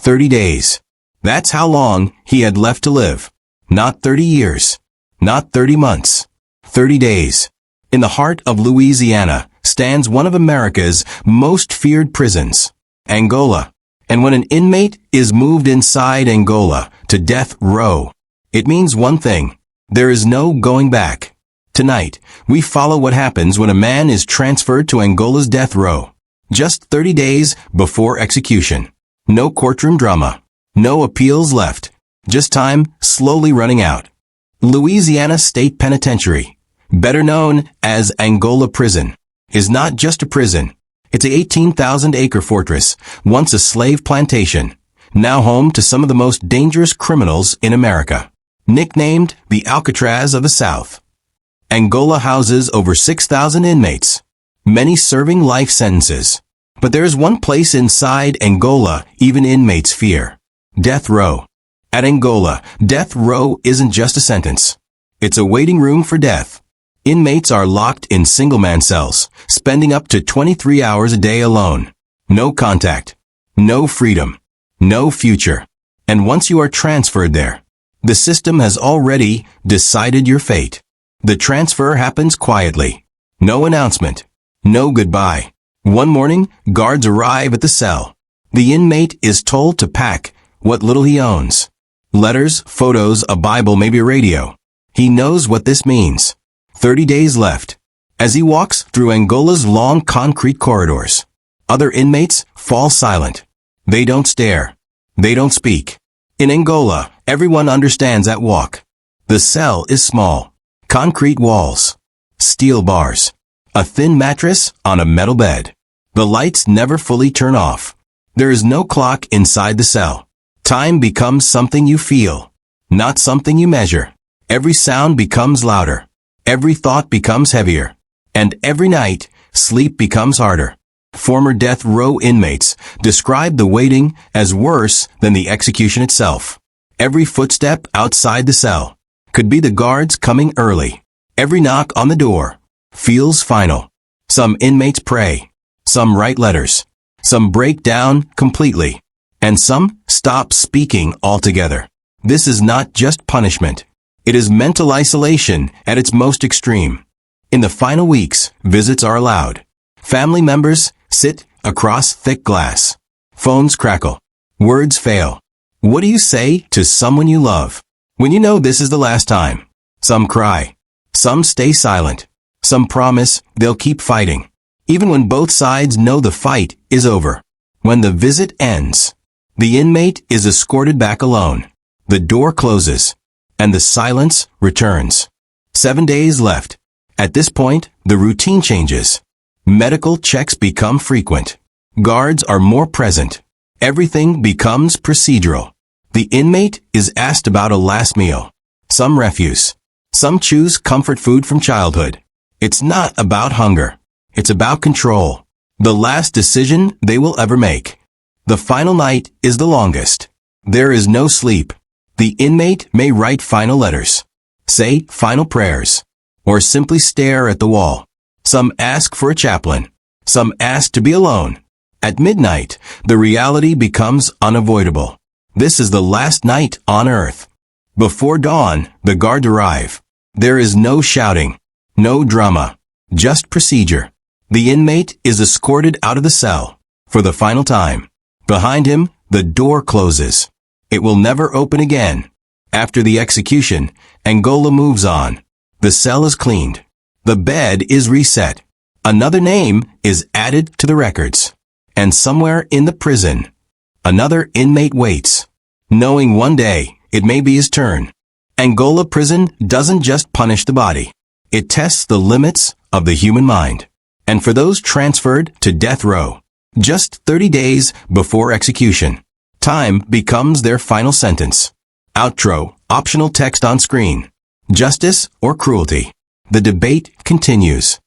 30 days. That's how long he had left to live. Not 30 years. Not 30 months. 30 days. In the heart of Louisiana stands one of America's most feared prisons, Angola. And when an inmate is moved inside Angola to death row, it means one thing: there is no going back. Tonight, we follow what happens when a man is transferred to Angola's death row, just 30 days before execution. No courtroom drama. No appeals left. Just time slowly running out. Louisiana State Penitentiary, better known as Angola Prison, is not just a prison. It's a 18,000-acre fortress, once a slave plantation, now home to some of the most dangerous criminals in America. Nicknamed the Alcatraz of the South, Angola houses over 6,000 inmates, many serving life sentences. But there's one place inside Angola even inmates fear: death row. At Angola, death row isn't just a sentence. It's a waiting room for death. Inmates are locked in single-man cells, spending up to 23 hours a day alone. No contact. No freedom. No future. And once you are transferred there, the system has already decided your fate. The transfer happens quietly. No announcement. No goodbye. One morning, guards arrive at the cell. The inmate is told to pack what little he owns: letters, photos, a Bible, maybe a radio. He knows what this means. 30 days left. As he walks through Angola's long concrete corridors, other inmates fall silent. They don't stare. They don't speak. In Angola, everyone understands that walk. The cell is small. Concrete walls. Steel bars. A thin mattress on a metal bed. The lights never fully turn off. There is no clock inside the cell. Time becomes something you feel, not something you measure. Every sound becomes louder. Every thought becomes heavier. And every night, sleep becomes harder. Former death row inmates describe the waiting as worse than the execution itself. Every footstep outside the cell could be the guards coming early. Every knock on the door feels final. Some inmates pray. Some write letters. Some break down completely. And some stop speaking altogether. This is not just punishment. It is mental isolation at its most extreme. In the final weeks, visits are allowed. Family members sit across thick glass. Phones crackle. Words fail. What do you say to someone you love when you know this is the last time? Some cry. Some stay silent. Some promise they'll keep fighting, even when both sides know the fight is over. When the visit ends, the inmate is escorted back alone. The door closes, and the silence returns. 7 days left. At this point, the routine changes. Medical checks become frequent. Guards are more present. Everything becomes procedural. The inmate is asked about a last meal. Some refuse. Some choose comfort food from childhood. It's not about hunger. It's about control. The last decision they will ever make. The final night is the longest. There is no sleep. The inmate may write final letters, say final prayers, or simply stare at the wall. Some ask for a chaplain. Some ask to be alone. At midnight, the reality becomes unavoidable. This is the last night on earth. Before dawn, the guards arrive. There is no shouting, no drama, just procedure. The inmate is escorted out of the cell for the final time. Behind him, the door closes. It will never open again. After the execution, Angola moves on. The cell is cleaned. The bed is reset. Another name is added to the records. And somewhere in the prison, another inmate waits, knowing one day it may be his turn. Angola prison doesn't just punish the body. It tests the limits of the human mind. And for those transferred to death row, just 30 days before execution, time becomes their final sentence. Outro, optional text on screen. Justice or cruelty? The debate continues.